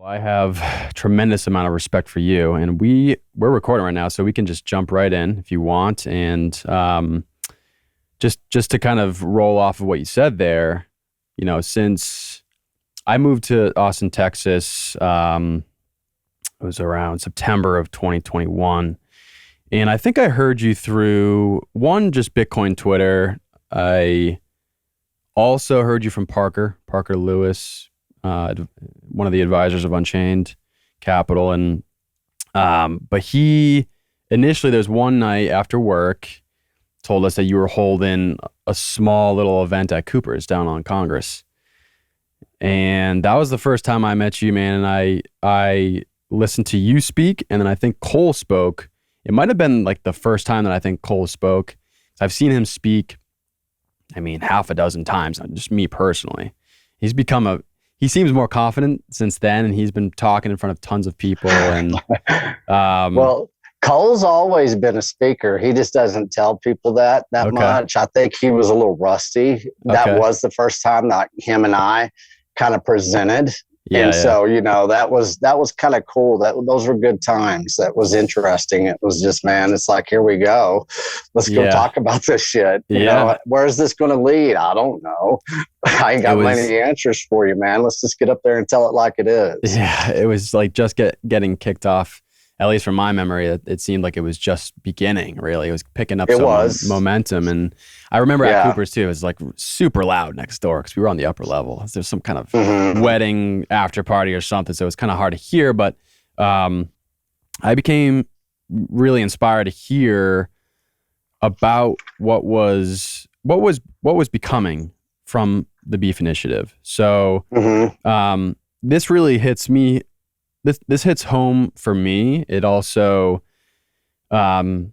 I have tremendous amount of respect for you, and we're recording right now, so we can just jump right in if you want. And just to kind of roll off of what you said there, since I moved to Austin, Texas, it was around September of 2021, and I think I heard you through just Bitcoin Twitter. I also heard you from Parker Lewis, one of the advisors of Unchained Capital. And but he initially, there's one night after work, told us that you were holding a small little event at Cooper's down on Congress. And that was the first time I met you, man. And I listened to you speak, and then I think Cole spoke. It might have been like the first time that I think Cole spoke. I've seen him speak, half a dozen times, just me personally. He seems more confident since then, and he's been talking in front of tons of people. And well, Cole's always been a speaker. He just doesn't tell people that much. I think he was a little rusty. That was the first time that him and I kind of presented. So, that was kind of cool. Those were good times. That was interesting. It was just, man, it's like, here we go. Let's go talk about this shit. You know, where's this going to lead? I don't know. I ain't got many answers for you, man. Let's just get up there and tell it like it is. Yeah, it was like just getting kicked off. At least from my memory, it seemed like it was just beginning, really. It was picking up some momentum. And I remember at Cooper's, too, it was like super loud next door because we were on the upper level. There's some kind of wedding after party or something, so it was kind of hard to hear. But I became really inspired to hear about what was becoming from the Beef Initiative. So this really hits me. This hits home for me. It also, I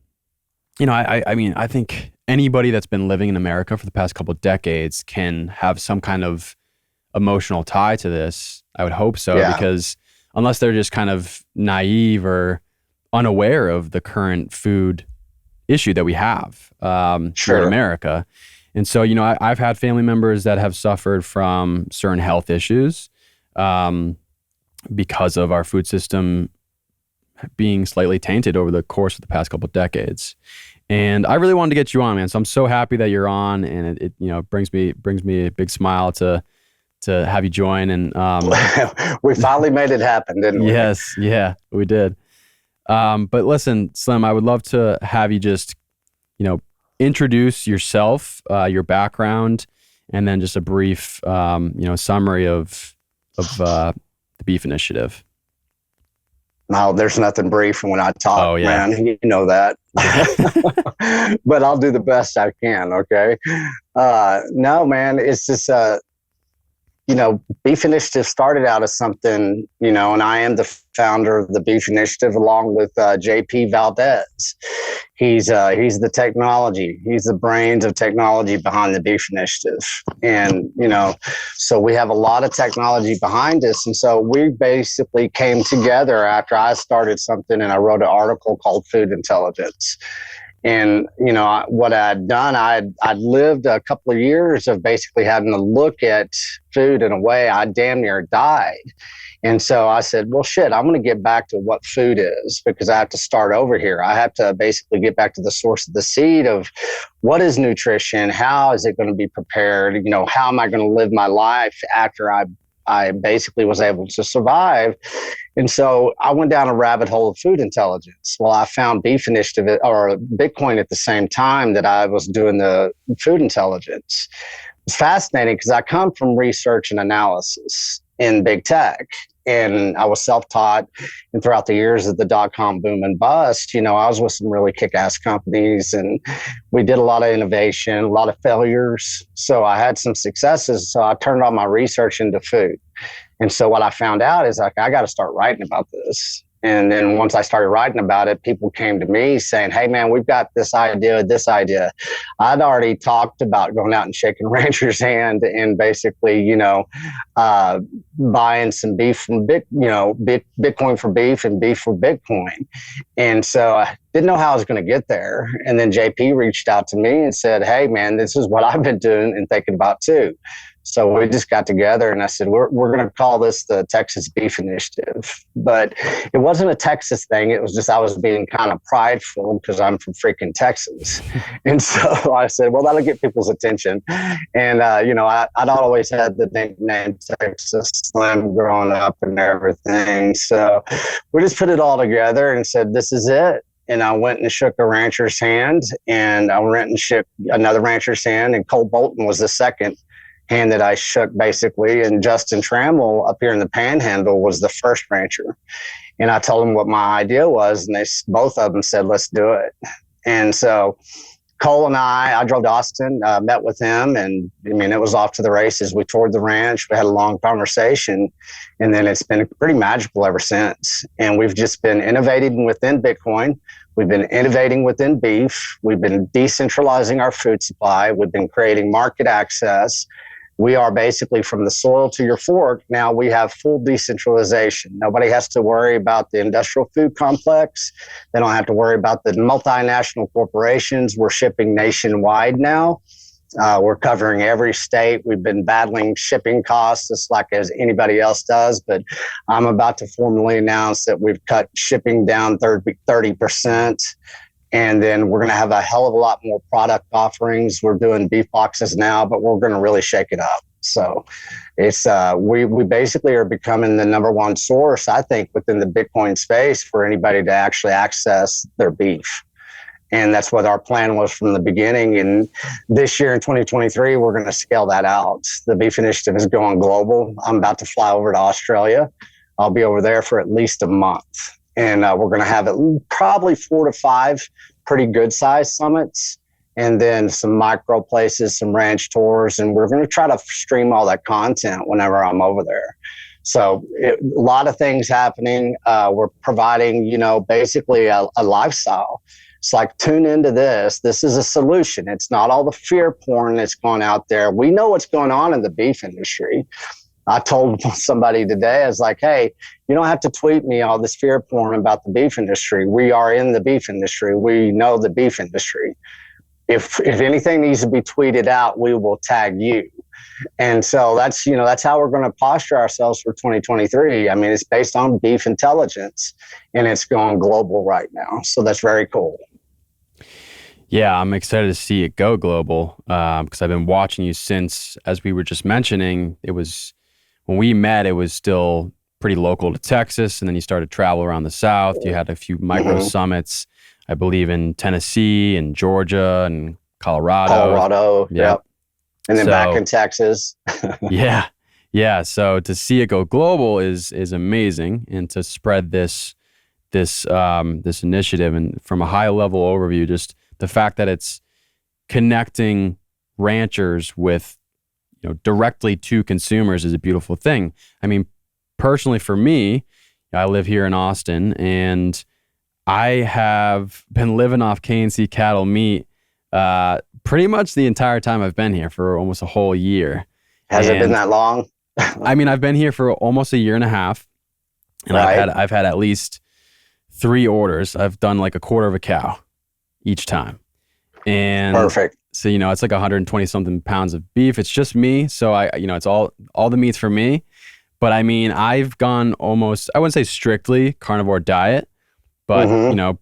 think anybody that's been living in America for the past couple of decades can have some kind of emotional tie to this. I would hope so, because unless they're just kind of naive or unaware of the current food issue that we have here in America. And so, I've had family members that have suffered from certain health issues, because of our food system being slightly tainted over the course of the past couple of decades. And I really wanted to get you on, man. So I'm so happy that you're on, and it brings me a big smile to have you join. And we finally made it happen, didn't we? Yes, yeah, we did. But listen, Slim, I would love to have you just, introduce yourself, your background, and then just a brief, summary of the Beef Initiative. No, there's nothing brief when I talk, man. You know that. But I'll do the best I can, okay? No, man, it's just, Beef Initiative started out as something, and I am the founder of the Beef Initiative along with JP Valdez. He's the technology. He's the brains of technology behind the Beef Initiative. And, so we have a lot of technology behind us. And so we basically came together after I started something, and I wrote an article called Food Intelligence. And, what I'd done, I'd lived a couple of years of basically having to look at food in a way I damn near died. And so I said, well, shit, I'm going to get back to what food is, because I have to start over here. I have to basically get back to the source of the seed of what is nutrition? How is it going to be prepared? How am I going to live my life after I basically was able to survive? And so I went down a rabbit hole of food intelligence. Well, I found Beef Initiative or Bitcoin at the same time that I was doing the food intelligence. It's fascinating because I come from research and analysis in big tech. And I was self-taught, and throughout the years of the dot-com boom and bust, I was with some really kick-ass companies, and we did a lot of innovation, a lot of failures. So I had some successes. So I turned all my research into food. And so what I found out is I got to start writing about this. And then once I started writing about it, people came to me saying, hey, man, we've got this idea. I'd already talked about going out and shaking a rancher's hand and basically, buying some beef from Bitcoin for beef and beef for Bitcoin. And so I didn't know how I was going to get there. And then JP reached out to me and said, hey, man, this is what I've been doing and thinking about too. So we just got together and I said, we're going to call this the Texas Beef Initiative. But it wasn't a Texas thing. It was just I was being kind of prideful because I'm from freaking Texas. And so I said, well, that'll get people's attention. And, I'd always had the nickname Texas Slim growing up and everything. So we just put it all together and said, this is it. And I went and shook a rancher's hand, and I went and shook another rancher's hand, and Cole Bolton was the second hand that I shook, basically. And Justin Trammell up here in the Panhandle was the first rancher. And I told them what my idea was, and both of them said, let's do it. And so Cole and I drove to Austin, met with him, and I mean, it was off to the races. We toured the ranch, we had a long conversation, and then it's been pretty magical ever since. And we've just been innovating within Bitcoin. We've been innovating within beef. We've been decentralizing our food supply. We've been creating market access. We are basically from the soil to your fork. Now we have full decentralization. Nobody has to worry about the industrial food complex. They don't have to worry about the multinational corporations. We're shipping nationwide now. We're covering every state. We've been battling shipping costs just like as anybody else does, but I'm about to formally announce that we've cut shipping down 30%. And then we're going to have a hell of a lot more product offerings. We're doing beef boxes now, but we're going to really shake it up. So it's we basically are becoming the number one source, I think, within the Bitcoin space for anybody to actually access their beef. And that's what our plan was from the beginning. And this year in 2023, we're going to scale that out. The Beef Initiative is going global. I'm about to fly over to Australia. I'll be over there for at least a month. And we're going to have probably 4 to 5 pretty good sized summits, and then some micro places, some ranch tours. And we're going to try to stream all that content whenever I'm over there. So a lot of things happening. We're providing, basically a lifestyle. It's like, tune into this. This is a solution. It's not all the fear porn that's going out there. We know what's going on in the beef industry. I told somebody today, I was like, hey, you don't have to tweet me all this fear porn about the beef industry. We are in the beef industry. We know the beef industry. If anything needs to be tweeted out, we will tag you. And so that's how we're going to posture ourselves for 2023. I mean, it's based on beef intelligence, and it's going global right now. So that's very cool. Yeah, I'm excited to see it go global because I've been watching you since, as we were just mentioning, when we met, it was still pretty local to Texas, and then you started to travel around the South. You had a few micro summits, I believe, in Tennessee and Georgia and Colorado. Yep. And then back in Texas. Yeah. So to see it go global is amazing, and to spread this initiative, and from a high level overview, just the fact that it's connecting ranchers with directly to consumers is a beautiful thing. I mean, personally for me, I live here in Austin, and I have been living off K&C cattle meat pretty much the entire time I've been here, for almost a whole year. Has it been that long? I mean, I've been here for almost a year and a half, and right. I've had at least 3 orders. I've done like a quarter of a cow each time. And perfect. So, it's like 120 something pounds of beef. It's just me. So it's all the meat's for me. But I mean, I've gone almost, I wouldn't say strictly carnivore diet, but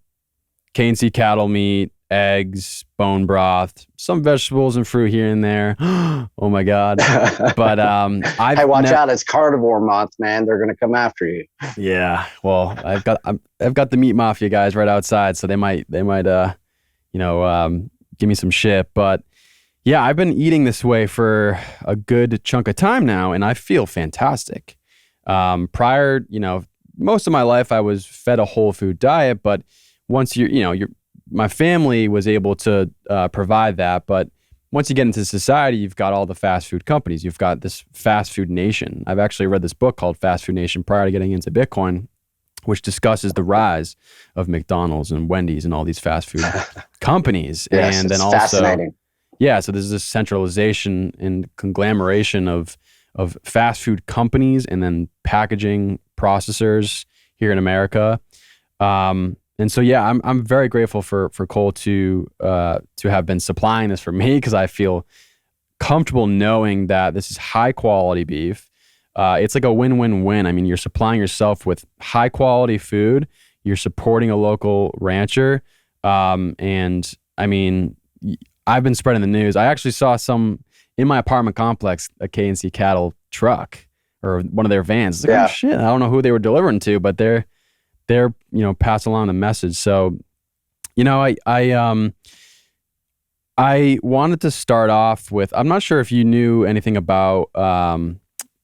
K&C cattle meat, eggs, bone broth, some vegetables and fruit here and there. Oh my God. But hey, watch out, it's carnivore month, man. They're gonna come after you. Yeah. Well, I've got the meat mafia guys right outside, so they might give me some shit. But yeah, I've been eating this way for a good chunk of time now, and I feel fantastic. Prior, most of my life I was fed a whole food diet, but once my family was able to provide that. But once you get into society, you've got all the fast food companies. You've got this fast food nation. I've actually read this book called Fast Food Nation prior to getting into Bitcoin, which discusses the rise of McDonald's and Wendy's and all these fast food companies. Yes, and then also, fascinating. Yeah, so there's this centralization and conglomeration of fast food companies and then packaging processors here in America. And so, yeah, I'm very grateful for Cole to have been supplying this for me, because I feel comfortable knowing that this is high quality beef. It's like a win-win-win. I mean, you're supplying yourself with high quality food. You're supporting a local rancher. And I mean, I've been spreading the news. I actually saw some in my apartment complex, a K&C cattle truck or one of their vans. It's like, oh shit, I don't know who they were delivering to, but they're passing along the message. So, I wanted to start off with, I'm not sure if you knew anything about,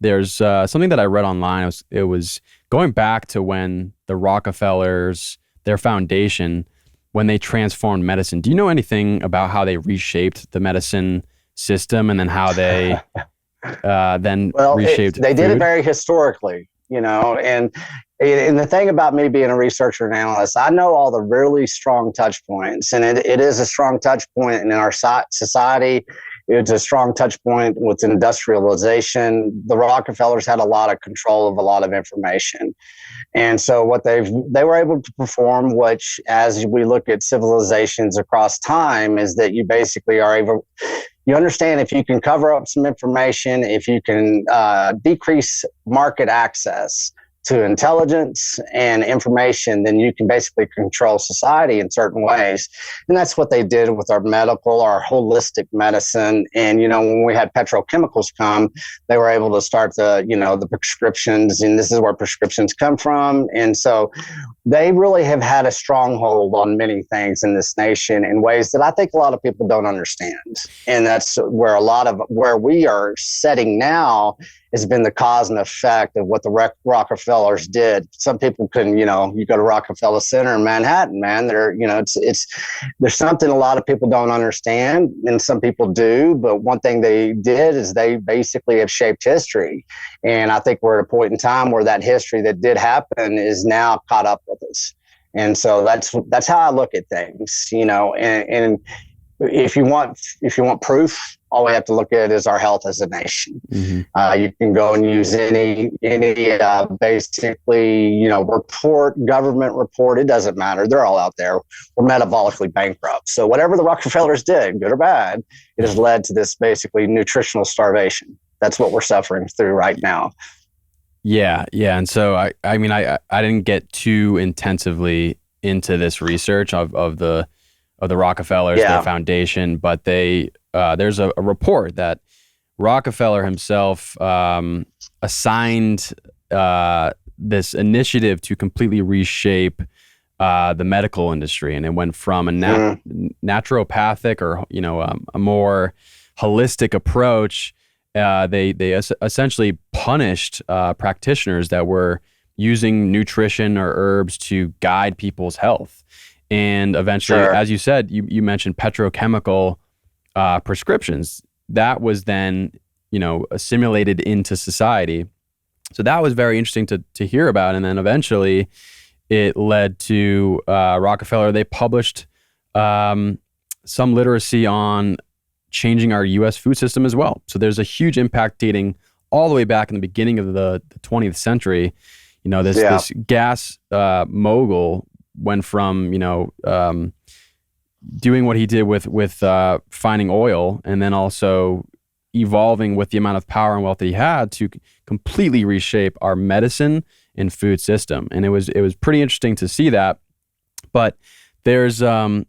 there's something that I read online. It was going back to when the Rockefellers, their foundation, when they transformed medicine. Do you know anything about how they reshaped the medicine system and then how they then reshaped they did food? it very historically, and the thing about me being a researcher and analyst, I know all the really strong touch points, and it is a strong touch point in our society. It's a strong touch point with industrialization. The Rockefellers had a lot of control of a lot of information. And so what they were able to perform, which as we look at civilizations across time, is that you basically are able, you understand if you can cover up some information, if you can decrease market access to intelligence and information, then you can basically control society in certain ways. And that's what they did with our medical, our holistic medicine. And, when we had petrochemicals come, they were able to start the prescriptions, and this is where prescriptions come from. And so they really have had a stronghold on many things in this nation in ways that I think a lot of people don't understand. And that's where where we are setting now has been the cause and effect of what the Rockefellers did. Some people can, you go to Rockefeller Center in Manhattan, man. There's something a lot of people don't understand, and some people do. But one thing they did is they basically have shaped history. And I think we're at a point in time where that history that did happen is now caught up with us. And so that's how I look at things, and if you want proof, all we have to look at is our health as a nation. Mm-hmm. You can go and use any basically, government report. It doesn't matter. They're all out there. We're metabolically bankrupt. So whatever the Rockefellers did, good or bad, it has led to this basically nutritional starvation. That's what we're suffering through right now. Yeah. And so I mean, I didn't get too intensively into this research of the Rockefellers, their foundation, but there's a report that Rockefeller himself assigned this initiative to completely reshape the medical industry, and it went from a naturopathic or a more holistic approach. They essentially punished practitioners that were using nutrition or herbs to guide people's health. And eventually, as you said, you mentioned petrochemical prescriptions. That was then, assimilated into society. So that was very interesting to hear about. And then eventually it led to Rockefeller. They published some literacy on changing our U.S. food system as well. So there's a huge impact dating all the way back in the beginning of the 20th century. This gas mogul went from doing what he did with finding oil, and then also evolving with the amount of power and wealth that he had to completely reshape our medicine and food system. And it was pretty interesting to see that. But there's a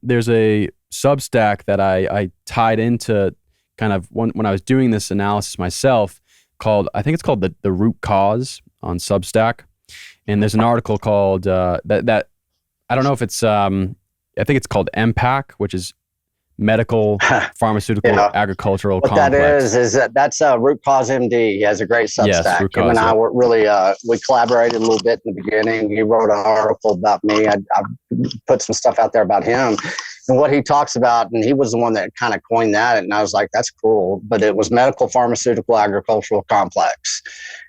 Substack that I tied into kind of when I was doing this analysis myself, I think it's called the Root Cause on Substack. And there's an article called that I don't know if it's I think it's called MPAC, which is Medical Pharmaceutical Agricultural Complex. What that's Root Cause MD. He has a great Substack. Yes, Him and I were really we collaborated a little bit in the beginning. He wrote an article about me. I put some stuff out there about him and what he talks about, and he was the one that kind of coined that, and I was like, that's cool. But it was Medical Pharmaceutical Agricultural Complex.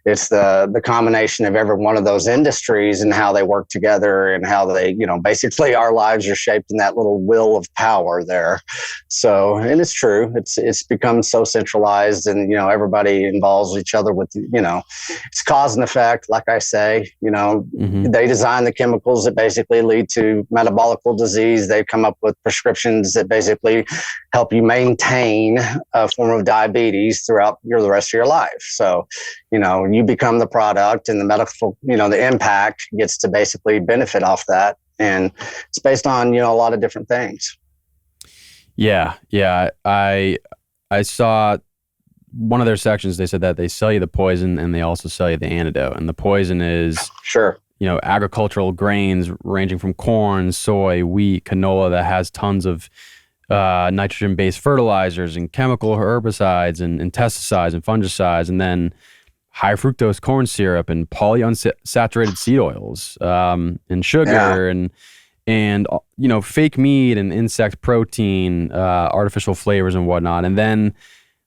It's the combination of every one of those industries and how they work together, and how they, basically our lives are shaped in that little wheel of power there. So, and it's true. It's become so centralized, and everybody involves each other with, it's cause and effect. Like I say, Mm-hmm. they design the chemicals that basically lead to metabolic disease. They come up with prescriptions that basically help you maintain a form of diabetes throughout the rest of your life. So, you become the product, and the medical, the impact gets to basically benefit off that. And it's based on, a lot of different things. Yeah. Yeah. I saw one of their sections. They said that they sell you the poison and they also sell you the antidote. And the poison is, Sure. agricultural grains ranging from corn, soy, wheat, canola that has tons of nitrogen-based fertilizers and chemical herbicides and pesticides and fungicides, and then high fructose corn syrup and polyunsaturated seed oils, and sugar, and fake meat and insect protein, artificial flavors and whatnot. And then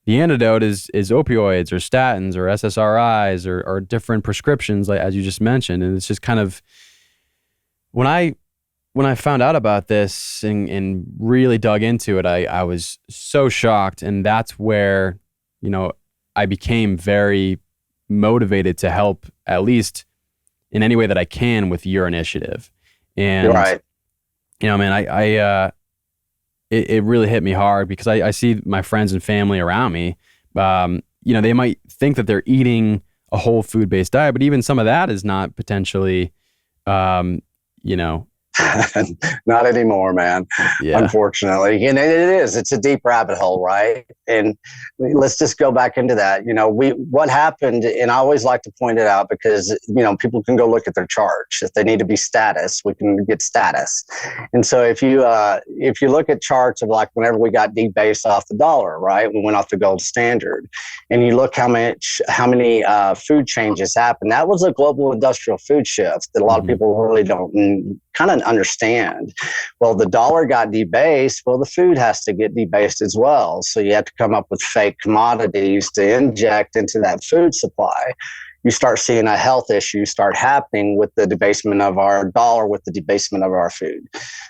the antidote is opioids or statins or SSRIs or different prescriptions, like as you just mentioned. And it's just kind of, when I found out about this and really dug into it, I was so shocked. And that's where, I became very motivated to help, at least in any way that I can, with your initiative. And, right. Man, it really hit me hard, because I see my friends and family around me, they might think that they're eating a whole food-based diet, but even some of that is not potentially, you know, Not anymore, man. yeah. Unfortunately, and it's a deep rabbit hole, right? And let's just go back into that. What happened, and I always like to point it out, because people can go look at their charts. If they need to be status, we can get status. And so if you look at charts of, like, whenever we got debased off the dollar, right, we went off the gold standard, and you look how many food changes happened. That was a global industrial food shift that a lot of people really don't kind of understand. Well, the dollar got debased. Well, the food has to get debased as well. So you have to come up with fake commodities to inject into that food supply. You start seeing a health issue start happening with the debasement of our dollar, with the debasement of our food.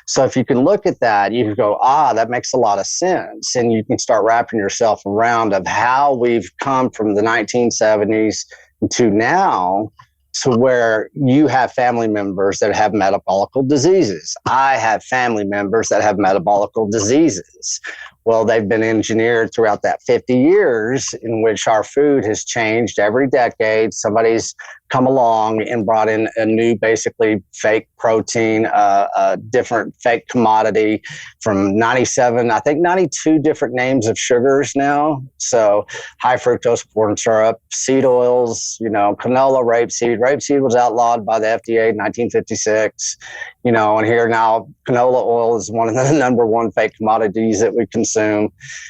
So if you can look at that, you can go, that makes a lot of sense. And you can start wrapping yourself around of how we've come from the 1970s to now, to where you have family members that have metabolic diseases. I have family members that have metabolic diseases. Well, they've been engineered throughout that 50 years in which our food has changed every decade. Somebody's come along and brought in a new, basically fake protein, a different fake commodity from 92 different names of sugars now. So high fructose corn syrup, seed oils, canola, rapeseed. Rapeseed was outlawed by the FDA in 1956. And here now canola oil is one of the number one fake commodities that we consume.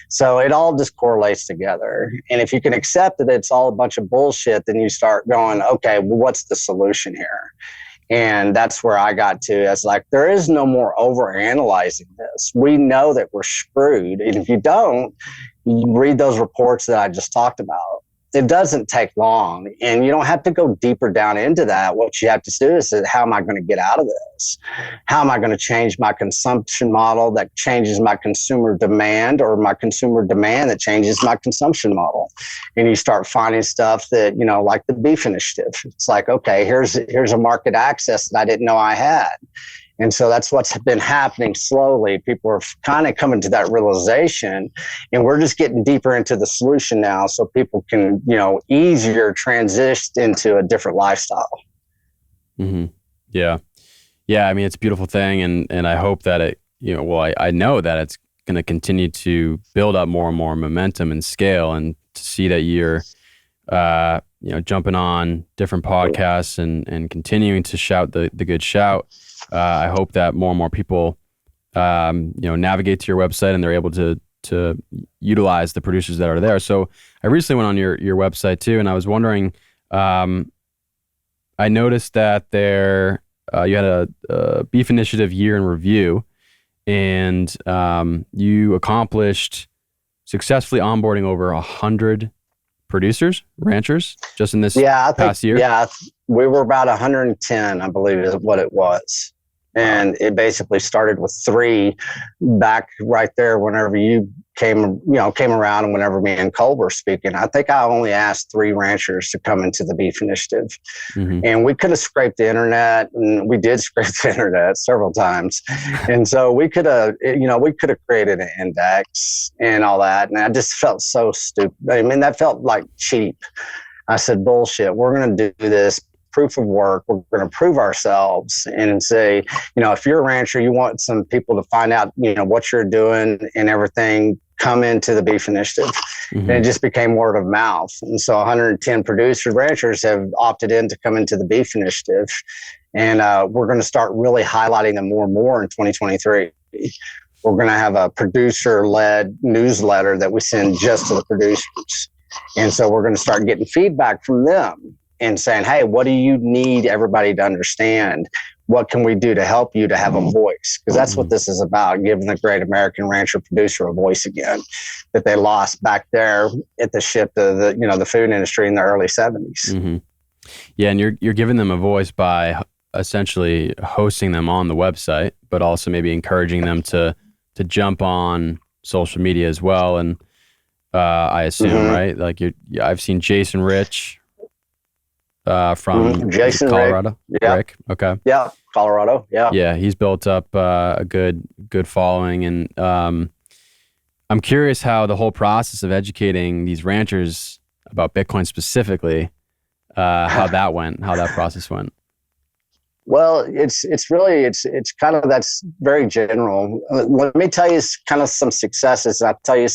So it all just correlates together. And if you can accept that it's all a bunch of bullshit, then you start going, okay, well, what's the solution here? And that's where I got to. It's like, there is no more over analyzing this. We know that we're screwed. And if you don't, you read those reports that I just talked about. It doesn't take long, and you don't have to go deeper down into that. What you have to do is, how am I going to get out of this? How am I going to change my consumption model that changes my consumer demand, or my consumer demand that changes my consumption model? And you start finding stuff that, like the beef initiative. It's like, okay, here's a market access that I didn't know I had. And so that's what's been happening slowly. People are kind of coming to that realization, and we're just getting deeper into the solution now, so people can, easier transition into a different lifestyle. Mm-hmm. Yeah. Yeah. I mean, it's a beautiful thing. And I hope that it, I know that it's going to continue to build up more and more momentum and scale, and to see that you're, jumping on different podcasts and continuing to shout the good shout. I hope that more and more people, navigate to your website and they're able to utilize the producers that are there. So I recently went on your website too, and I was wondering, I noticed that there you had a beef initiative year in review, and you accomplished successfully onboarding over 100 producers, ranchers, just in this Yeah, I think, past year? yeah, we were about 110, I believe is what it was. Wow. And it basically started with 3 back right there whenever you came around, and whenever me and Cole were speaking. I think I only asked 3 ranchers to come into the Beef Initiative. Mm-hmm. And we could have scraped the internet, and we did scrape the internet several times. And so we could have created an index and all that. And I just felt so stupid. I mean, that felt like cheap. I said, bullshit, we're going to do this proof of work. We're going to prove ourselves and say, if you're a rancher, you want some people to find out, what you're doing and everything, come into the Beef Initiative. Mm-hmm. And it just became word of mouth. And so 110 producer ranchers have opted in to come into the Beef Initiative. And we're going to start really highlighting them more and more in 2023. We're going to have a producer-led newsletter that we send just to the producers. And so we're going to start getting feedback from them and saying, hey, what do you need everybody to understand? What can we do to help you to have a voice? Because that's what this is about, giving the great American rancher producer a voice again that they lost back there at the shift of the food industry in the early 70s. Mm-hmm. Yeah, and you're giving them a voice by essentially hosting them on the website, but also maybe encouraging them to jump on social media as well. And I assume, right? Like I've seen Jason Rich from Jason Colorado. Rick. Yeah. Rick. Okay. Yeah, Colorado. Yeah. Yeah, he's built up a good following, and I'm curious how the whole process of educating these ranchers about Bitcoin specifically, how that process went. Well, it's kind of, that's very general. Let me tell you kind of some successes. I'll tell you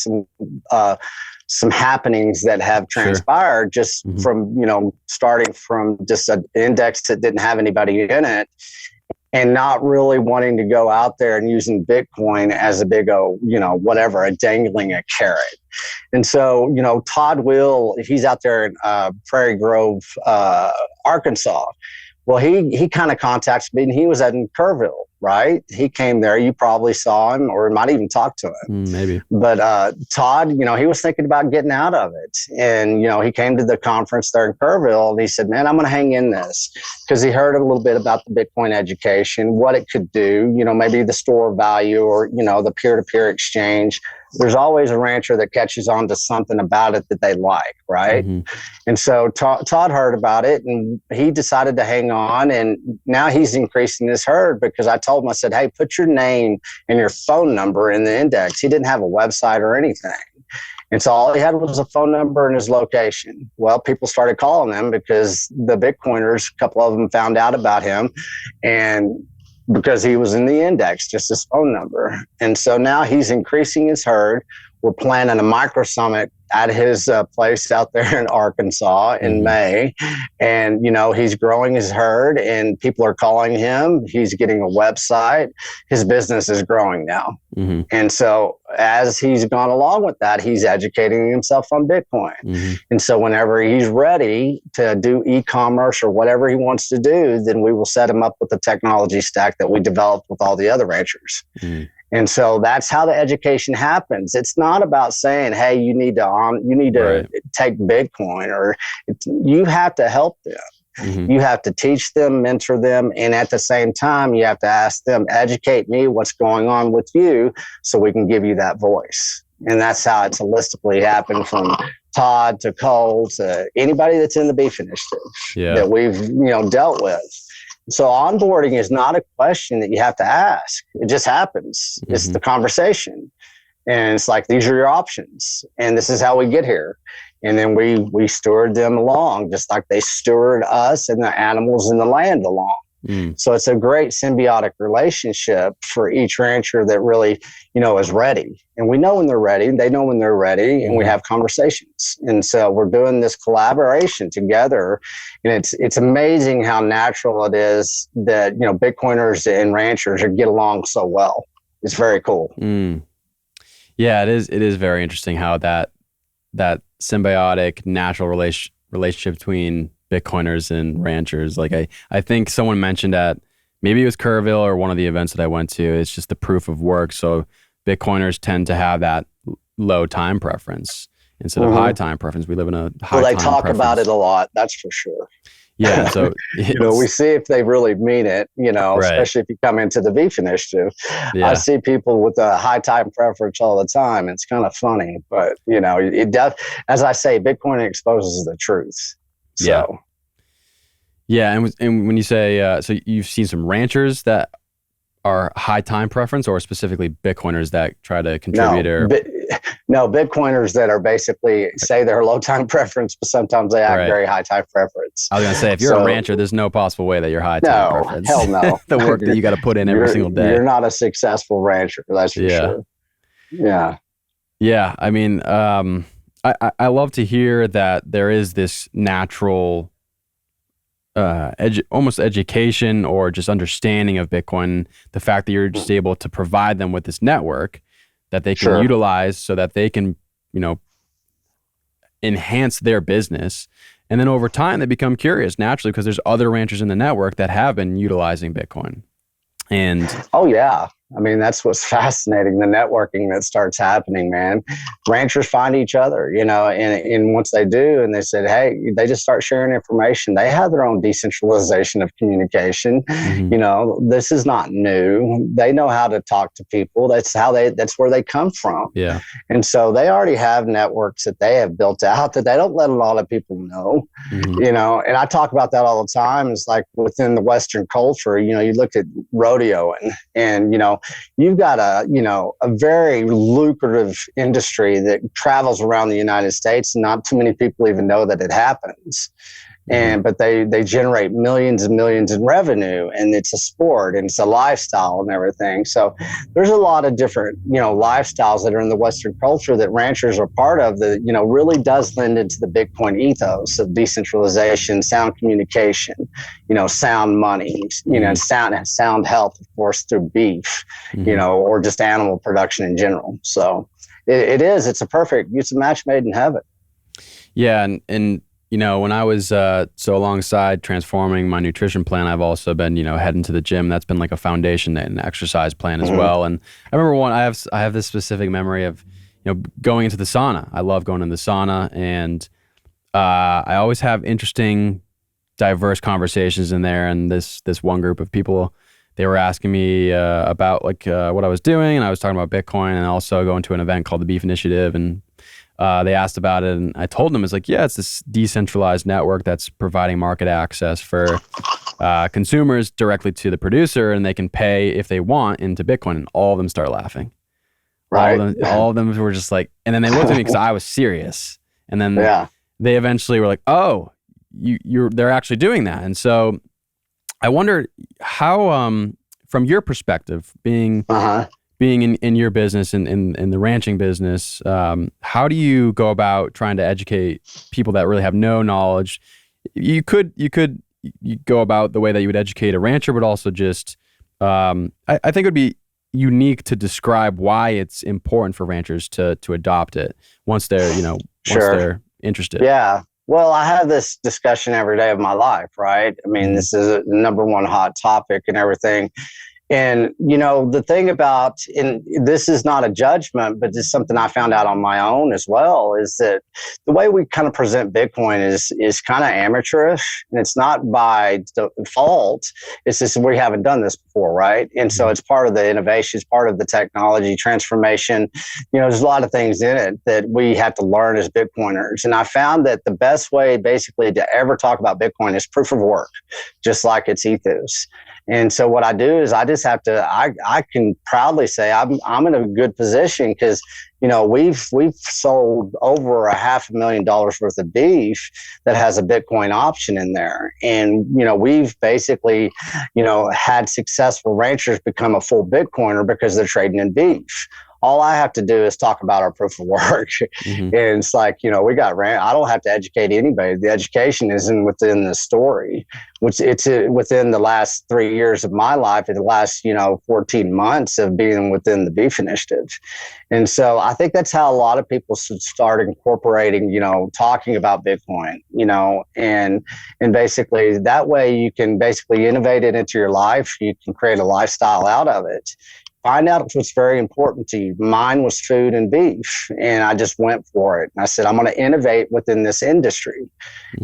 some happenings that have transpired just from, starting from just an index that didn't have anybody in it and not really wanting to go out there and using Bitcoin as a big, dangling a carrot. And so, Todd Will, he's out there in Prairie Grove, Arkansas. Well, he kind of contacts me, and he was in Kerrville, right? He came there. You probably saw him, or might even talk to him. Maybe. But Todd, he was thinking about getting out of it. And, he came to the conference there in Kerrville, and he said, man, I'm going to hang in this, because he heard a little bit about the Bitcoin education, what it could do, maybe the store of value, or, the peer-to-peer exchange. There's always a rancher that catches on to something about it that they like, right? Mm-hmm. And so Todd heard about it, and he decided to hang on, and now he's increasing his herd, because I told him, I said, hey, put your name and your phone number in the index. He didn't have a website or anything. And so all he had was a phone number and his location. Well, people started calling him because the Bitcoiners, a couple of them found out about him, and because he was in the index, just his phone number. And so now he's increasing his herd. We're planning a micro summit at his place out there in Arkansas in May. And, he's growing his herd, and people are calling him. He's getting a website. His business is growing now. Mm-hmm. And so as he's gone along with that, he's educating himself on Bitcoin. Mm-hmm. And so whenever he's ready to do e-commerce or whatever he wants to do, then we will set him up with the technology stack that we developed with all the other ranchers. Mm-hmm. And so that's how the education happens. It's not about saying, hey, you need to take Bitcoin, or you have to help them. Mm-hmm. You have to teach them, mentor them. And at the same time, you have to ask them, educate me, what's going on with you, so we can give you that voice. And that's how it's holistically happened, from Todd to Cole to anybody that's in the Beef Initiative that we've dealt with. So onboarding is not a question that you have to ask. It just happens. Mm-hmm. It's the conversation. And it's like, these are your options, and this is how we get here. And then we steward them along, just like they steward us and the animals and the land along. Mm. So it's a great symbiotic relationship for each rancher that really, is ready. And we know when they're ready, they know when they're ready, and we have conversations. And so we're doing this collaboration together. And it's amazing how natural it is that, Bitcoiners and ranchers get along so well. It's very cool. Mm. Yeah, it is very interesting how that symbiotic, natural relationship between Bitcoiners and ranchers. Like I think someone mentioned at, maybe it was Kerrville or one of the events that I went to, it's just the proof of work. So Bitcoiners tend to have that low time preference. instead of high time preference. We live in a high Well, they time talk about it preference. a lot, that's for sure. Yeah, and so We it's see if they really mean it, right. especially if you come into the beef initiative. I Yeah, see people with a high time preference all the time. It's kind of funny, but it does, as I say, Bitcoin exposes the truth. yeah, So, yeah. And when you say so, you've seen some ranchers that are high time preference, or specifically Bitcoiners that try to contribute, no, or no, Bitcoiners that are basically say they're low time preference, but sometimes they act right. very high time preference. I was gonna say, if you're a So, rancher, there's no possible way that you're high time no, preference. hell no. The work that you got to put in every single day. You're not a successful rancher, that's for Yeah, sure. Yeah. yeah. I mean, I love to hear that there is this natural, almost education or just understanding of Bitcoin. The fact that you're just able to provide them with this network that they can Sure. utilize so that they can, enhance their business. And then over time, they become curious naturally because there's other ranchers in the network that have been utilizing Bitcoin. And Oh yeah. I mean, that's what's fascinating, the networking that starts happening, man. Ranchers find each other, and once they do, and they said, hey, they just start sharing information. They have their own decentralization of communication. mhm, This is not new. They know how to talk to people. That's where they come from. yeah, And so they already have networks that they have built out that they don't let a lot of people know. mhm, And I talk about that all the time. It's like within the Western culture, you look at rodeo and you've got a very lucrative industry that travels around the United States, and not too many people even know that it happens. mhm, But they generate millions and millions in revenue, and it's a sport and it's a lifestyle and everything. So there's a lot of different lifestyles that are in the Western culture that ranchers are part of that really does lend into the Bitcoin ethos of decentralization, sound communication, sound money, mhm, sound health, of course, through beef, mhm. or just animal production in general. So it's a match made in heaven. Yeah, and when I was so alongside transforming my nutrition plan, I've also been heading to the gym. That's been like a foundation and an exercise plan as Mm-hmm. well. And I remember I have this specific memory of going into the sauna. I love going in the sauna, and I always have interesting, diverse conversations in there. And this one group of people, they were asking me about like what I was doing, and I was talking about Bitcoin, and also going to an event called the Beef Initiative, and they asked about it, and I told them, it's like, yeah, it's this decentralized network that's providing market access for consumers directly to the producer, and they can pay if they want into Bitcoin. And all of them start laughing. Right. All of them were just like, and then they looked at me because I was serious. And then Yeah. they eventually were like, oh, they're actually doing that. And so I wonder how, from your perspective, Uh-huh. being in your business in the ranching business, how do you go about trying to educate people that really have no knowledge? You go about the way that you would educate a rancher, but also just I think it would be unique to describe why it's important for ranchers to adopt it once they're once Sure. they're interested. Yeah. Well, I have this discussion every day of my life, right? I mean, Mhm. this is a number one hot topic and everything. And, the thing about, and this is not a judgment, but it's something I found out on my own as well, is that the way we kind of present Bitcoin is kind of amateurish, and it's not by default. It's just we haven't done this before, right? And so Mhm. it's part of the innovation, it's part of the technology transformation. There's a lot of things in it that we have to learn as Bitcoiners. And I found that the best way basically to ever talk about Bitcoin is proof of work, just like its ethos. And so what I do is I just have to, I can proudly say I'm in a good position because, we've sold over $500,000 worth of beef that has a Bitcoin option in there. And, we've basically, had successful ranchers become a full Bitcoiner because they're trading in beef. All I have to do is talk about our proof of work. Mhm. And it's like, I don't have to educate anybody. The education is within the story, which it's within the last 3 years of my life and the last, 14 months of being within the Beef Initiative. And so I think that's how a lot of people should start incorporating, talking about Bitcoin, and basically that way you can basically innovate it into your life. You can create a lifestyle out of it. find out what's very important to you. Mine was food and beef, and I just went for it. And I said, I'm going to innovate within this industry.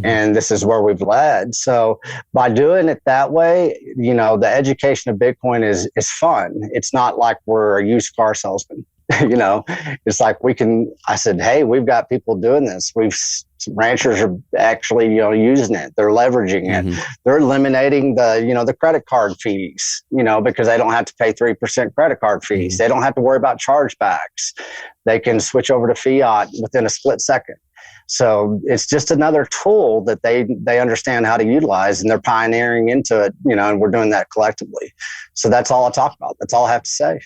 And this is where we've led. So by doing it that way, the education of Bitcoin is fun. It's not like we're a used car salesman. It's like I said, hey, we've got people doing this. Ranchers are actually, using it. They're leveraging it. They're eliminating the credit card fees, because they don't have to pay 3% credit card fees. They don't have to worry about chargebacks. They can switch over to fiat within a split second. So it's just another tool that they understand how to utilize, and they're pioneering into it, and we're doing that collectively. So that's all I talk about. That's all I have to say.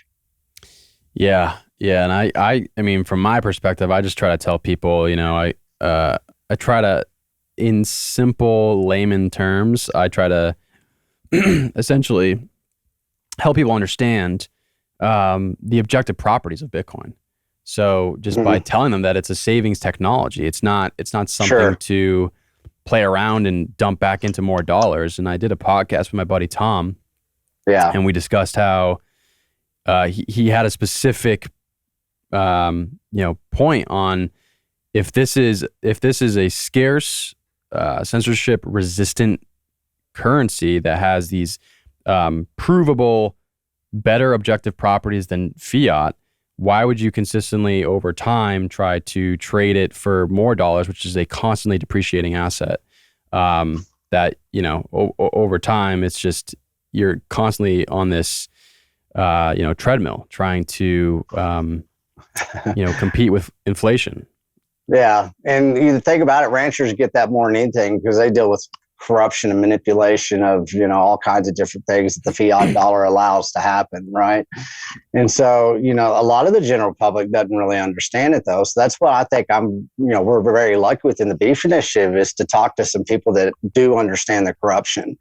Yeah. Yeah. And I mean, from my perspective, I just try to tell people, I try to, in simple layman terms, I try to essentially help people understand the objective properties of Bitcoin. So just by telling them that it's a savings technology, it's not something to play around and dump back into more dollars. And I did a podcast with my buddy Tom, and we discussed how he had a specific point on if this is a scarce, censorship resistant currency that has these provable, better objective properties than fiat, why would you consistently over time try to trade it for more dollars, which is a constantly depreciating asset? That over time, it's just you're constantly on this treadmill trying to compete with inflation. Yeah. And you think about it, ranchers get that more than anything because they deal with corruption and manipulation of, all kinds of different things that the fiat dollar allows to happen. Right. And so, a lot of the general public doesn't really understand it though. So that's what I think we're very lucky within the Beef Initiative is to talk to some people that do understand the corruption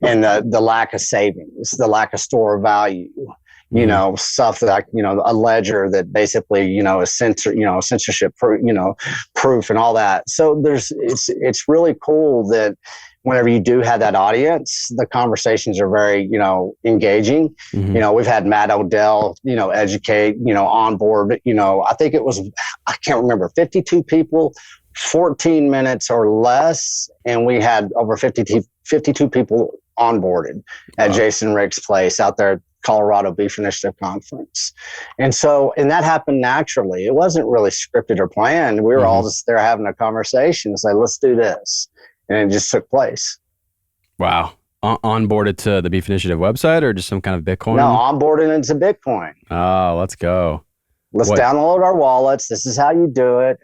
and the lack of savings, the lack of store value. Stuff like, a ledger that basically, is censorship proof and all that. So it's really cool that whenever you do have that audience, the conversations are very, engaging. We've had Matt Odell, educate, on board, I think it was, I can't remember, 52 people, 14 minutes or less. And we had over 52 people onboarded at Jason Rick's place out there, Colorado Beef Initiative Conference. And that happened naturally. It wasn't really scripted or planned. We were all just there having a conversation, say, let's do this. And it just took place. Wow. Onboarded to the Beef Initiative website or just some kind of Bitcoin? No, onboarded into Bitcoin. Oh, let's go. Let's download our wallets. This is how you do it.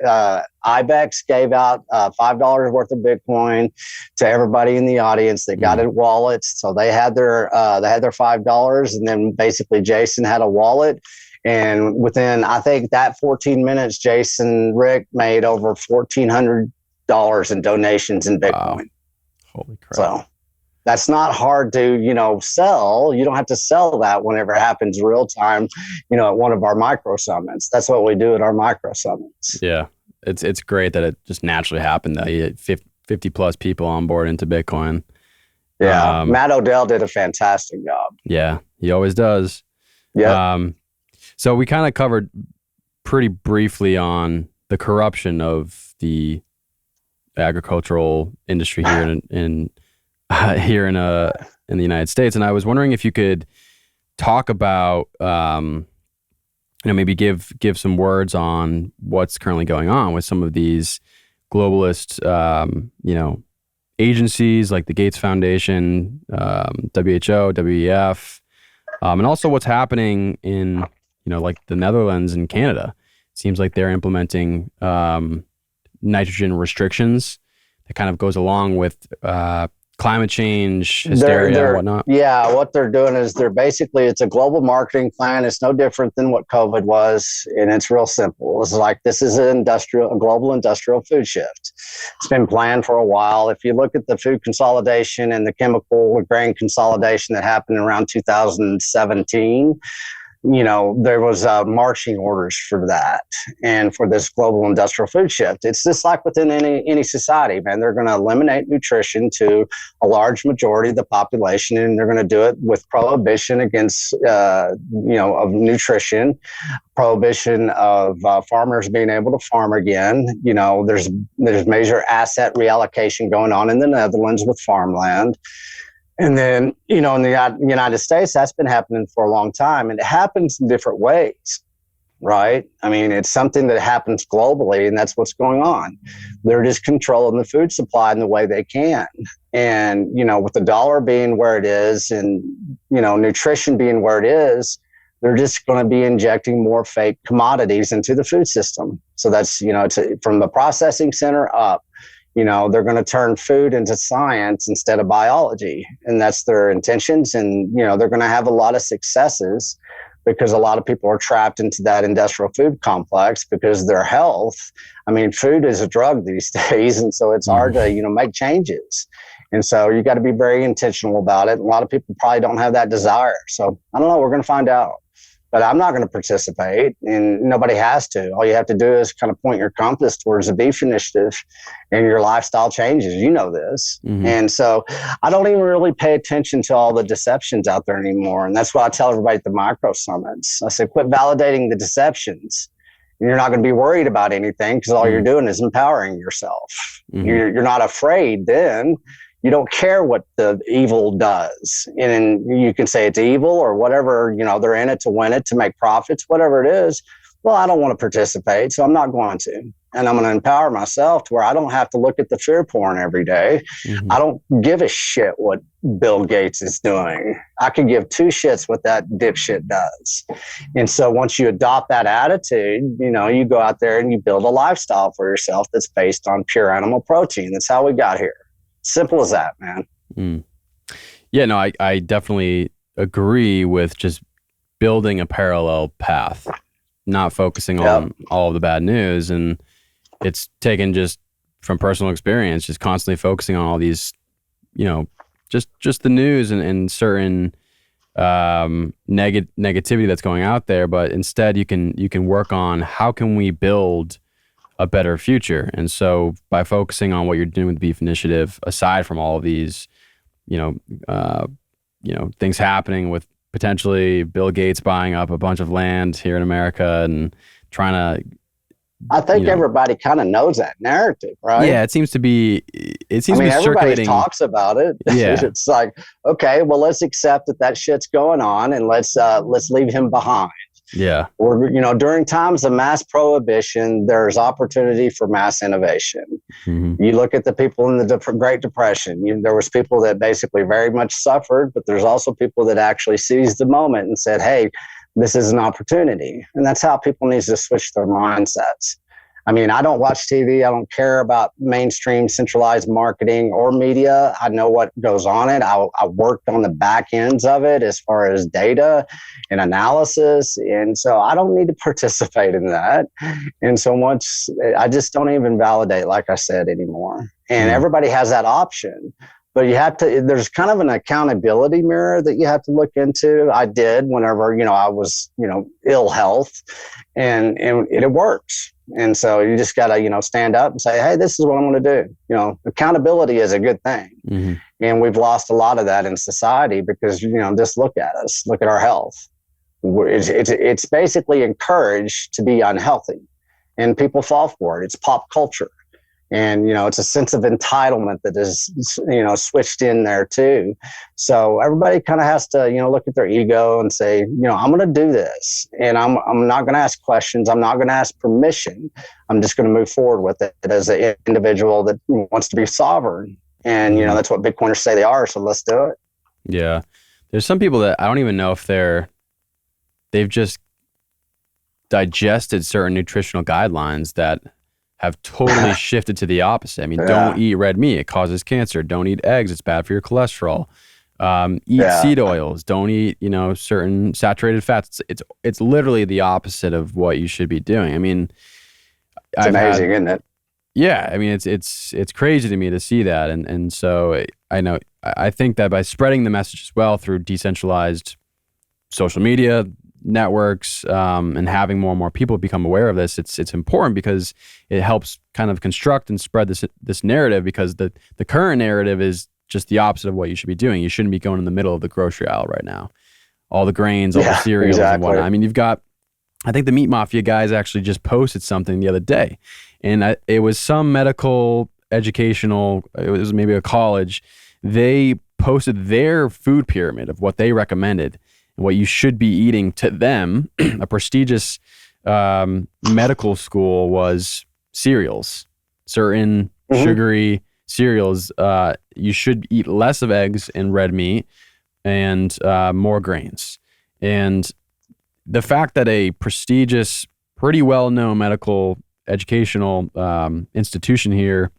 IBEX gave out $5 worth of Bitcoin to everybody in the audience. They got it wallets, so they had their $5, and then basically Jason had a wallet. And within, I think that 14 minutes, Jason Rick made over $1,400 in donations in Bitcoin. Wow. Holy crap! So that's not hard to, sell. You don't have to sell that whenever it happens real time, at one of our micro summits. That's what we do at our micro summits. Yeah. It's great that it just naturally happened that you had 50 plus people on board into Bitcoin. Yeah. Matt Odell did a fantastic job. Yeah. He always does. Yeah. So we kind of covered pretty briefly on the corruption of the agricultural industry here in the United States. And I was wondering if you could talk about, maybe give some words on what's currently going on with some of these globalist, agencies like the Gates Foundation, WHO, WEF, and also what's happening in, like the Netherlands and Canada. It seems like they're implementing nitrogen restrictions that kind of goes along with climate change, hysteria, and whatnot. Yeah, what they're doing is it's a global marketing plan. It's no different than what COVID was, and it's real simple. It's like this is a global industrial food shift. It's been planned for a while. If you look at the food consolidation and the chemical grain consolidation that happened around 2017, there was marching orders for that and for this global industrial food shift. It's just like within any society, man. They're going to eliminate nutrition to a large majority of the population, and they're going to do it with prohibition against, of nutrition, prohibition of farmers being able to farm again. There's major asset reallocation going on in the Netherlands with farmland. And then, in the United States, that's been happening for a long time, and it happens in different ways, right? I mean, it's something that happens globally, and that's what's going on. They're just controlling the food supply in the way they can. And, with the dollar being where it is and, nutrition being where it is, they're just going to be injecting more fake commodities into the food system. So that's, from the processing center up. They're going to turn food into science instead of biology. And that's their intentions. And, they're going to have a lot of successes because a lot of people are trapped into that industrial food complex because their health. I mean, food is a drug these days. And so it's hard to, make changes. And so you got to be very intentional about it. A lot of people probably don't have that desire. So I don't know. We're going to find out. But I'm not going to participate, and nobody has to. All you have to do is kind of point your compass towards the beef initiative, and your lifestyle changes. You know this. And so I don't even really pay attention to all the deceptions out there anymore. And that's what I tell everybody at the micro summits. I say, quit validating the deceptions. And you're not going to be worried about anything because all you're doing is empowering yourself. You're not afraid then. You don't care what the evil does. And you can say it's evil or whatever, they're in it to win it, to make profits, whatever it is. Well, I don't want to participate, so I'm not going to. And I'm going to empower myself to where I don't have to look at the fear porn every day. I don't give a shit what Bill Gates is doing. I can give two shits what that dipshit does. And so once you adopt that attitude, you go out there and you build a lifestyle for yourself that's based on pure animal protein. That's how we got here. Simple as that, man. Yeah, no, I definitely agree with just building a parallel path, not focusing on all of the bad news. And it's taken just from personal experience, just constantly focusing on all these, just the news and certain negativity that's going out there. But instead you can work on how can we build a better future. And so by focusing on what you're doing with the Beef Initiative, aside from all of these, things happening with potentially Bill Gates buying up a bunch of land here in America and trying to, I think everybody kind of knows that narrative, right? Yeah, it seems to be everybody circulating. Talks about it. Yeah. It's like, okay, well, let's accept that shit's going on and let's leave him behind. Yeah. Or, during times of mass prohibition, there's opportunity for mass innovation. You look at the people in the Great Depression, there was people that basically very much suffered, but there's also people that actually seized the moment and said, hey, this is an opportunity. And that's how people need to switch their mindsets. I mean, I don't watch TV. I don't care about mainstream centralized marketing or media. I know what goes on it. I worked on the back ends of it as far as data and analysis. And so I don't need to participate in that. And so once I just don't even validate, like I said, anymore. And everybody has that option. But you have to, there's kind of an accountability mirror that you have to look into. I did whenever, I was, ill health and it works. And so you just got to, stand up and say, hey, this is what I'm going to do. Accountability is a good thing. And we've lost a lot of that in society because, just look at us, look at our health. It's basically encouraged to be unhealthy and people fall for it. It's pop culture. And, it's a sense of entitlement that is, switched in there too. So everybody kind of has to, look at their ego and say, I'm going to do this and I'm not going to ask questions. I'm not going to ask permission. I'm just going to move forward with it as an individual that wants to be sovereign. And, that's what Bitcoiners say they are. So let's do it. Yeah. There's some people that I don't even know if they've just digested certain nutritional guidelines that have totally shifted to the opposite. I mean, don't eat red meat. It causes cancer. Don't eat eggs. It's bad for your cholesterol. Eat seed oils. Don't eat, certain saturated fats. It's literally the opposite of what you should be doing. I mean, it's amazing, isn't it? Yeah. I mean, it's crazy to me to see that. And so I think that by spreading the message as well through decentralized social media, networks and having more and more people become aware of this, it's important because it helps kind of construct and spread this narrative, because the current narrative is just the opposite of what you should be doing. You shouldn't be going in the middle of the grocery aisle right now. All the grains, all the cereals and whatnot. I mean, I think the Meat Mafia guys actually just posted something the other day, and it was some medical educational, it was maybe a college. They posted their food pyramid of what they recommended and what you should be eating to them. A prestigious medical school was cereals, certain sugary cereals. You should eat less of eggs and red meat and more grains. And the fact that a prestigious, pretty well-known medical educational institution here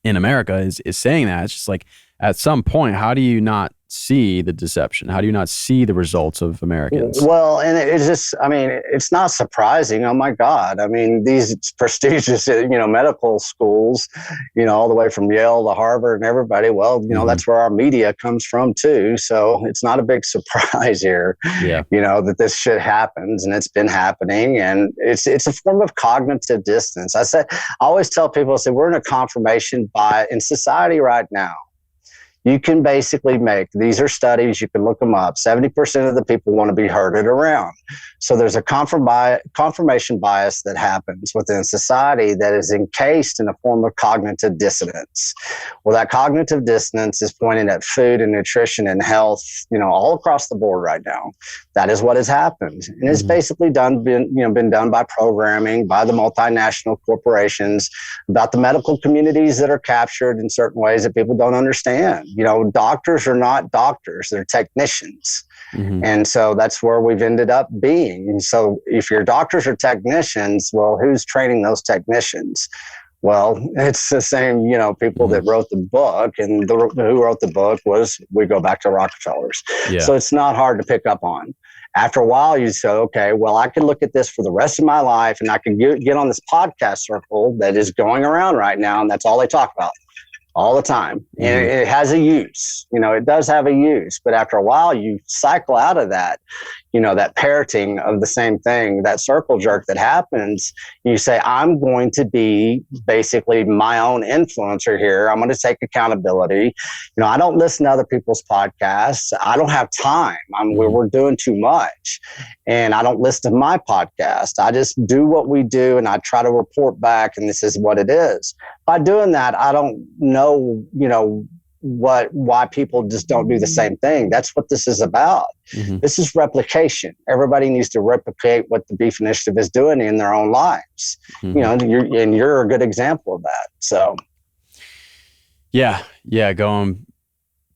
in America is saying that, it's just like, at some point, how do you not see the deception? How do you not see the results of Americans? Well, and it's just, I mean, it's not surprising. Oh my God. I mean, these prestigious, medical schools, all the way from Yale to Harvard and everybody, well, that's where our media comes from too. So it's not a big surprise here, that this shit happens, and it's been happening, and it's a form of cognitive dissonance. I always tell people, I say, we're in a confirmation bias in society right now. You can basically these are studies, you can look them up, 70% of the people want to be herded around. So there's a confirmation bias that happens within society that is encased in a form of cognitive dissonance. Well, that cognitive dissonance is pointing at food and nutrition and health, all across the board right now. That is what has happened. And it's basically been done by programming, by the multinational corporations, about the medical communities that are captured in certain ways that people don't understand. Doctors are not doctors, they're technicians. And so that's where we've ended up being. And so if your doctors are technicians, well, who's training those technicians? Well, it's the same, people that wrote the book, and who wrote the book we go back to Rockefellers. Yeah. So it's not hard to pick up on. After a while, you say, okay, well, I can look at this for the rest of my life, and I can get on this podcast circle that is going around right now, and that's all they talk about all the time. And it has a use, it does have a use, but after a while you cycle out of that, that parroting of the same thing, that circle jerk that happens. You say, I'm going to be basically my own influencer here. I'm going to take accountability. I don't listen to other people's podcasts. I don't have time. We're doing too much, and I don't listen to my podcast. I just do what we do, and I try to report back, and this is what it is. By doing that, I don't know, why people just don't do the same thing. That's what this is about. This is replication. Everybody needs to replicate what the Beef Initiative is doing in their own lives. You're a good example of that. So, yeah, going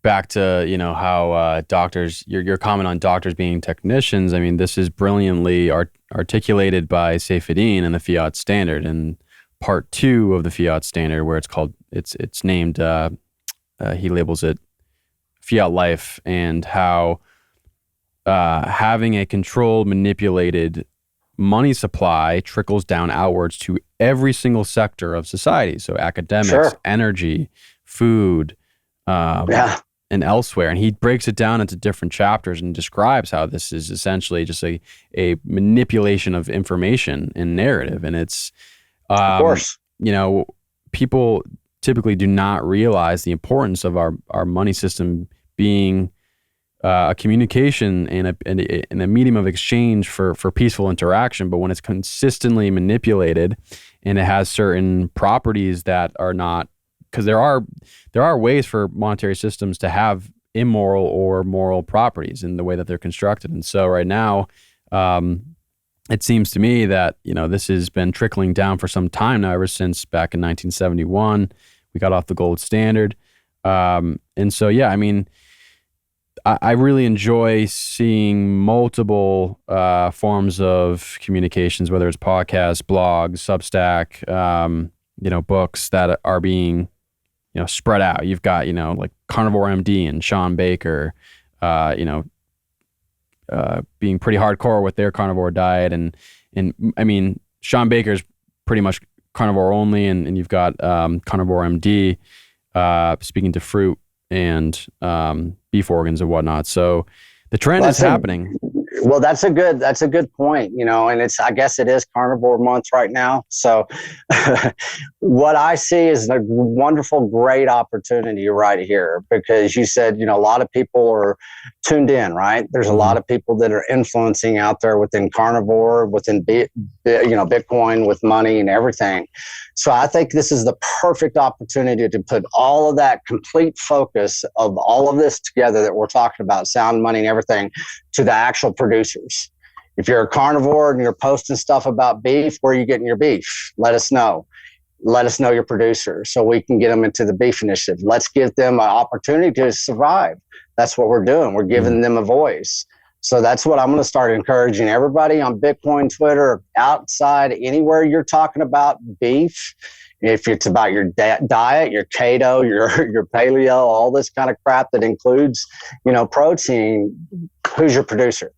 back to how doctors, your comment on doctors being technicians. I mean, this is brilliantly articulated by Seyfedin in the Fiat Standard, and part 2 of the Fiat Standard, where it's named. He labels it Fiat Life, and how having a controlled, manipulated money supply trickles down outwards to every single sector of society. So academics, energy, food, and elsewhere. And he breaks it down into different chapters and describes how this is essentially just a manipulation of information and narrative. And it's, of course, people typically do not realize the importance of our money system being a communication and a medium of exchange for peaceful interaction. But when it's consistently manipulated and it has certain properties that are not, because there are ways for monetary systems to have immoral or moral properties in the way that they're constructed. And so right now, it seems to me that, this has been trickling down for some time now, ever since back in 1971, we got off the gold standard. And so, I mean, I really enjoy seeing multiple forms of communications, whether it's podcasts, blogs, Substack, books that are being, spread out. You've got, like Carnivore MD and Sean Baker, being pretty hardcore with their carnivore diet. And I mean, Sean Baker's pretty much carnivore only, and you've got Carnivore MD speaking to fruit and beef organs and whatnot. So the trend is happening. Well, that's a good point, and I guess it is carnivore month right now. So what I see is a wonderful, great opportunity right here, because you said, a lot of people are tuned in, right? There's a lot of people that are influencing out there within carnivore, within, Bitcoin, with money and everything. So I think this is the perfect opportunity to put all of that complete focus of all of this together that we're talking about, sound, money, and everything, to the actual producers. If you're a carnivore and you're posting stuff about beef, where are you getting your beef? Let us know. Let us know your producer so we can get them into the beef initiative. Let's give them an opportunity to survive. That's what we're doing. We're giving them a voice. So that's what I'm going to start encouraging everybody on Bitcoin, Twitter, outside, anywhere you're talking about beef. If it's about your diet, your keto, your paleo, all this kind of crap that includes, protein, who's your producer?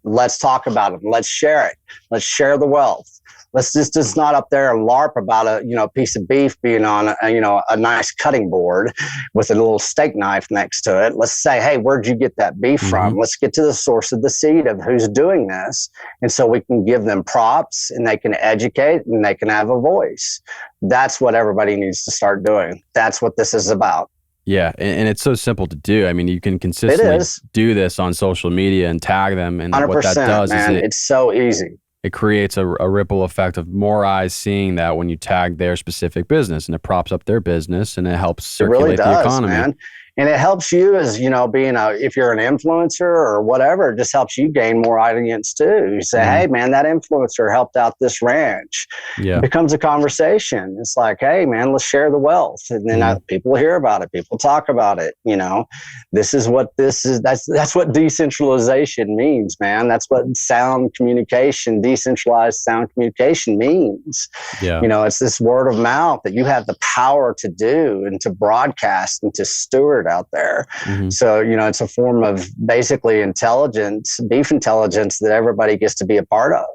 Let's talk about it. Let's share it. Let's share the wealth. Let's just not up there and LARP about a piece of beef being on a nice cutting board with a little steak knife next to it. Let's say, hey, where'd you get that beef from? Let's get to the source of the seed of who's doing this, and so we can give them props and they can educate and they can have a voice. That's what everybody needs to start doing. That's what this is about. Yeah, and it's so simple to do. I mean, you can consistently do this on social media and tag them, and 100%, what that does is it's so easy. It creates a ripple effect of more eyes seeing that when you tag their specific business, and it props up their business, and it helps circulate the economy. Man. And it helps you as, being if you're an influencer or whatever, it just helps you gain more audience too. You say, hey man, that influencer helped out this ranch. Yeah. It becomes a conversation. It's like, hey man, let's share the wealth. And then people hear about it. People talk about it. This is what this is. That's what decentralization means, man. That's what sound communication, decentralized sound communication means. Yeah. It's this word of mouth that you have the power to do and to broadcast and to steward out there. So, it's a form of basically intelligence, beef intelligence, that everybody gets to be a part of.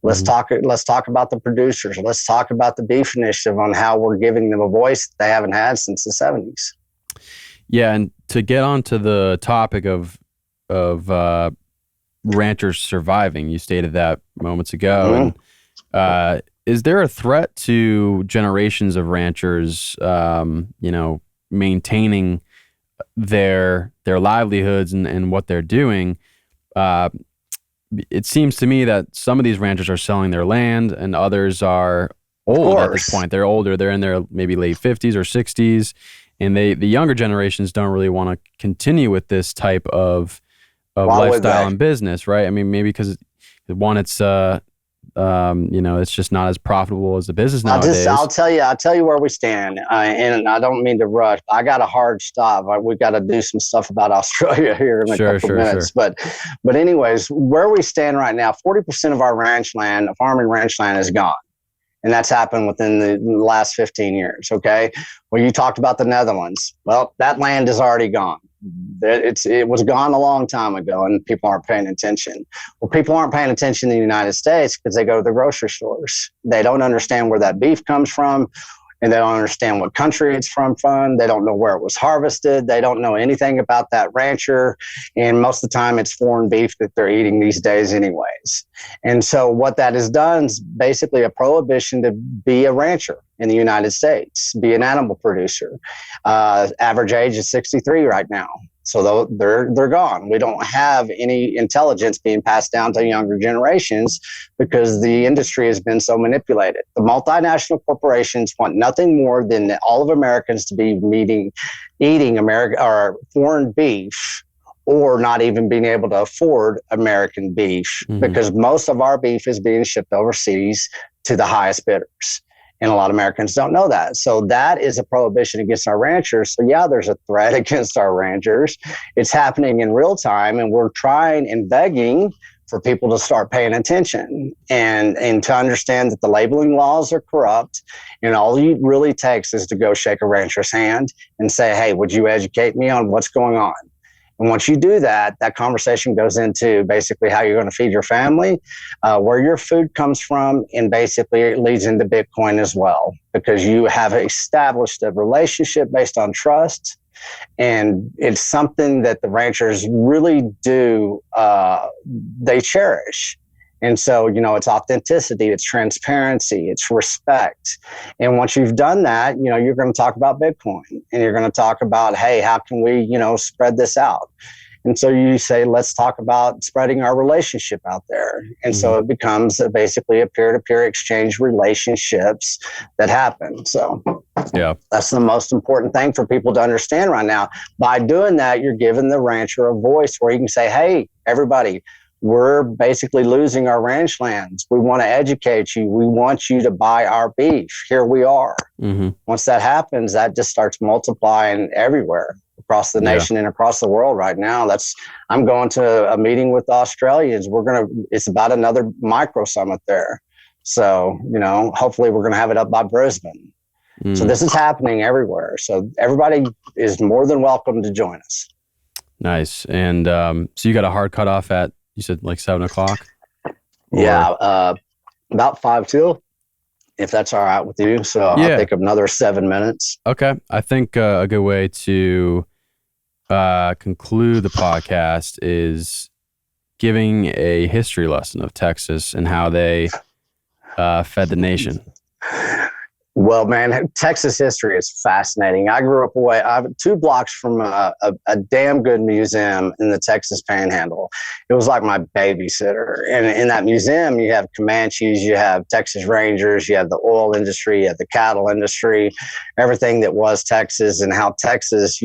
Let's talk about the producers. Let's talk about the beef initiative on how we're giving them a voice they haven't had since the 70s. Yeah. And to get onto the topic of ranchers surviving, you stated that moments ago. And, is there a threat to generations of ranchers, maintaining their livelihoods and what they're doing? It seems to me that some of these ranchers are selling their land, and others are old at this point. They're older. They're in their maybe late 50s or 60s, and the younger generations don't really want to continue with this type of lifestyle and business, right? I mean, maybe because one, it's it's just not as profitable as the business nowadays. I'll tell you where we stand, and I don't mean to rush. I got a hard stop. We've got to do some stuff about Australia here in a couple minutes. But anyways, where we stand right now, 40% of our farming ranch land is gone. And that's happened within the last 15 years, okay? Well, you talked about the Netherlands. Well, that land is already gone. It was gone a long time ago, and people aren't paying attention. Well, people aren't paying attention in the United States because they go to the grocery stores. They don't understand where that beef comes from, and they don't understand what country it's from. They don't know where it was harvested. They don't know anything about that rancher, and most of the time it's foreign beef that they're eating these days anyways. And so what that has done is basically a prohibition to be a rancher in the United States, be an animal producer. Average age is 63 right now. So they're gone. We don't have any intelligence being passed down to younger generations because the industry has been so manipulated. The multinational corporations want nothing more than all of Americans to be eating American or foreign beef, or not even being able to afford American beef, because most of our beef is being shipped overseas to the highest bidders. And a lot of Americans don't know that. So that is a prohibition against our ranchers. So yeah, there's a threat against our ranchers. It's happening in real time, and we're trying and begging for people to start paying attention and to understand that the labeling laws are corrupt, and all it really takes is to go shake a rancher's hand and say, hey, would you educate me on what's going on? And once you do that, that conversation goes into basically how you're going to feed your family, where your food comes from, and basically it leads into Bitcoin as well, because you have established a relationship based on trust And it's something that the ranchers really do, they cherish. And so, it's authenticity, it's transparency, it's respect. And once you've done that, you're going to talk about Bitcoin, and you're going to talk about, hey, how can we, spread this out? And so you say, let's talk about spreading our relationship out there. And so it becomes basically a peer-to-peer exchange relationships that happen. So that's the most important thing for people to understand right now. By doing that, you're giving the rancher a voice where you can say, hey, everybody, we're basically losing our ranch lands. We want to educate you. We want you to buy our beef. Here we are. Once that happens, that just starts multiplying everywhere across the nation and across the world right now. I'm going to a meeting with Australians. It's about another micro summit there. So, hopefully we're going to have it up by Brisbane. So this is happening everywhere. So everybody is more than welcome to join us. Nice. And so you got a hard cutoff at, you said like 7:00? Yeah, about 5 till, if that's all right with you. So I'll take another 7 minutes. Okay. I think a good way to conclude the podcast is giving a history lesson of Texas and how they fed the nation. Well, man, Texas history is fascinating. I grew up I'm 2 blocks from a damn good museum in the Texas Panhandle. It was like my babysitter. And in that museum, you have Comanches, you have Texas Rangers, you have the oil industry, you have the cattle industry, everything that was Texas, and how Texas,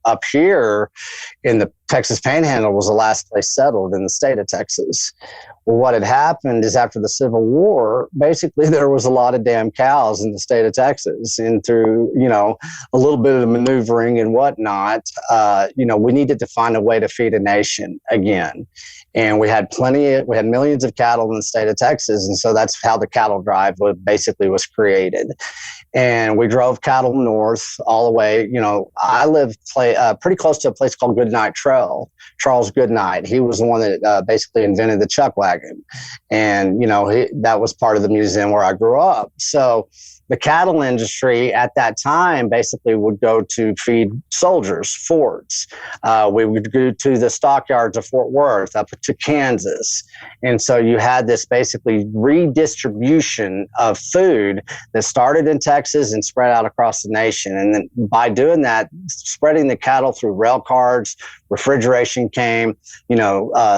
up here in the Texas Panhandle was the last place settled in the state of Texas. Well, what had happened is after the Civil War, basically there was a lot of damn cows in the state of Texas, and through, a little bit of maneuvering and whatnot, we needed to find a way to feed a nation again. And we had millions of cattle in the state of Texas. And so that's how the cattle drive was created. And we drove cattle north all the way. I live pretty close to a place called Goodnight Trail. Charles Goodnight. He was the one that basically invented the chuck wagon. And, that was part of the museum where I grew up. So the cattle industry at that time basically would go to feed soldiers, forts. We would go to the stockyards of Fort Worth, up to Kansas. And so you had this basically redistribution of food that started in Texas and spread out across the nation. And then by doing that, spreading the cattle through rail cars, refrigeration came,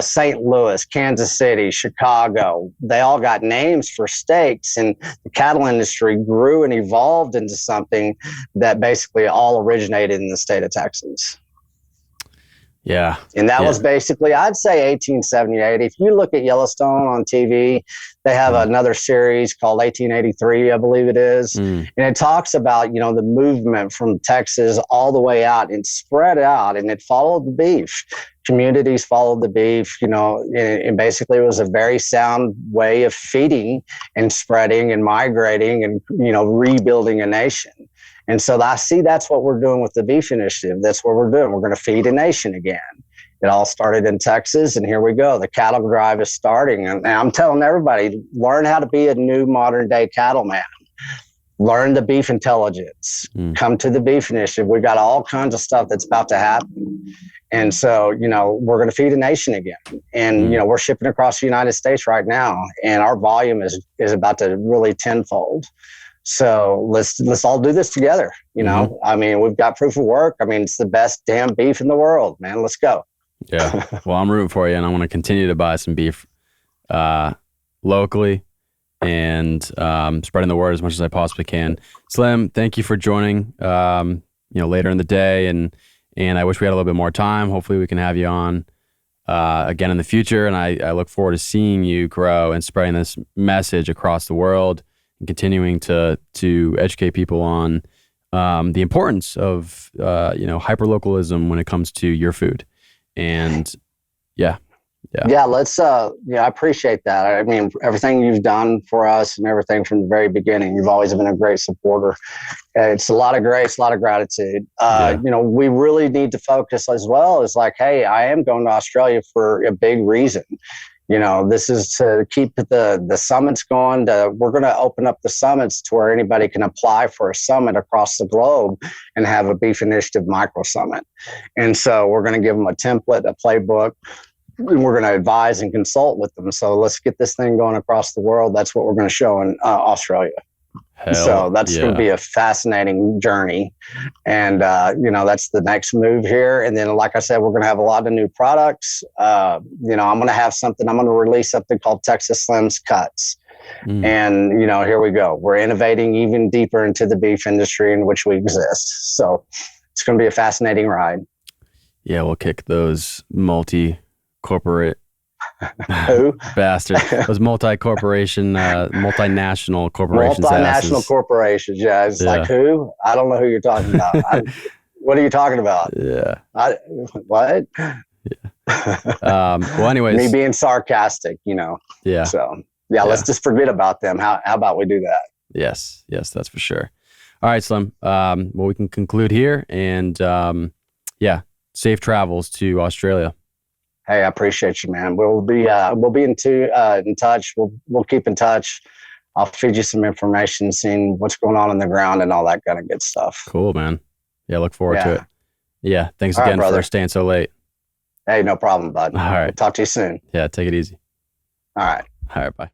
St. Louis, Kansas City, Chicago, they all got names for states, and the cattle industry grew and evolved into something that basically all originated in the state of Texas. Yeah. And that was basically, I'd say 1878. If you look at Yellowstone on TV, they have another series called 1883, I believe it is. And it talks about, the movement from Texas all the way out and spread out, and it followed the beef. Communities followed the beef, and basically it was a very sound way of feeding and spreading and migrating and, rebuilding a nation. And so I see that's what we're doing with the Beef Initiative. That's what we're doing. We're going to feed a nation again. It all started in Texas, and here we go. The cattle drive is starting. And I'm telling everybody, learn how to be a new modern-day cattleman. Learn the beef intelligence. Come to the Beef Initiative. We've got all kinds of stuff that's about to happen. And so, we're going to feed a nation again. And, we're shipping across the United States right now, and our volume is about to really tenfold. So let's all do this together. I mean, we've got proof of work. I mean, it's the best damn beef in the world, man. Let's go. Yeah. Well, I'm rooting for you, and I want to continue to buy some beef locally and spreading the word as much as I possibly can. Slim, thank you for joining, later in the day. And I wish we had a little bit more time. Hopefully we can have you on again in the future. And I look forward to seeing you grow and spreading this message across the world and continuing to educate people on the importance of hyperlocalism when it comes to your food. And let's I appreciate that. I mean, everything you've done for us and everything from the very beginning, you've always been a great supporter. It's a lot of grace, a lot of gratitude. We really need to focus as well. It's like, hey, I am going to Australia for a big reason. This is to keep the summits going. We're going to open up the summits to where anybody can apply for a summit across the globe and have a Beef Initiative micro summit. And so we're going to give them a template, a playbook, and we're going to advise and consult with them. So let's get this thing going across the world. That's what we're going to show in Australia. So that's going to be a fascinating journey. And, that's the next move here. And then, like I said, we're going to have a lot of new products. I'm going to have something, I'm going to release something called Texas Slim's Cuts. And, here we go. We're innovating even deeper into the beef industry in which we exist. So it's going to be a fascinating ride. Yeah, we'll kick those multi-corporate bastards. Those multi-corporation, multinational corporations. Multinational corporations. Yeah. It's like who? I don't know who you're talking about. What are you talking about? Yeah. What? Yeah. Well, anyways. Me being sarcastic, Yeah. So, let's just forget about them. How about we do that? Yes, that's for sure. All right, Slim. Well, we can conclude here, and safe travels to Australia. Hey, I appreciate you, man. We'll be in touch. We'll keep in touch. I'll feed you some information, seeing what's going on the ground and all that kind of good stuff. Cool, man. Yeah, look forward to it. Yeah, thanks again for staying so late. Hey, no problem, bud. All right. We'll talk to you soon. Yeah, take it easy. All right. All right, bye.